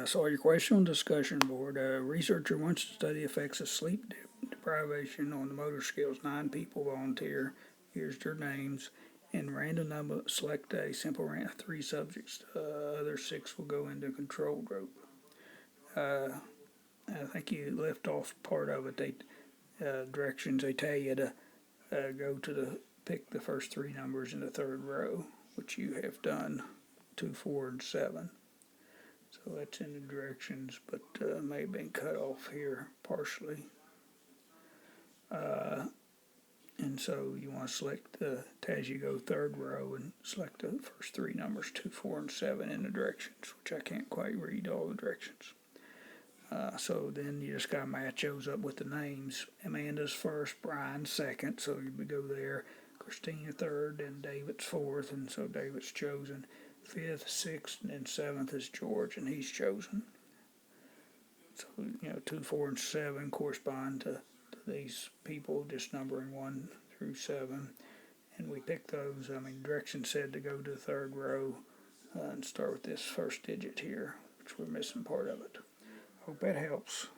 So your question on discussion board, a researcher wants to study effects of sleep deprivation on the motor skills. 9 people volunteer. Here's their names. In random number, select a simple 3 subjects. Other 6 will go into a control group. I think you left off part of it. They directions. They tell you to go to pick the first 3 numbers in the third row, which you have done, 2, 4, and 7. So that's in the directions, but may have been cut off here partially. And so you want to select as you go third row and select the first 3 numbers, 2, 4, and 7 in the directions, which I can't quite read all the directions. So then you just got to match those up with the names. Amanda's first, Brian's second, so you would go there. Christina third, and David's fourth, and so David's chosen. Fifth, sixth, and seventh is George, and he's chosen. So 2, 4, and 7 correspond to these people, just numbering 1 through 7, and we pick those. Direction said to go to the third row and start with this first digit here, which we're missing part of it. Hope that helps.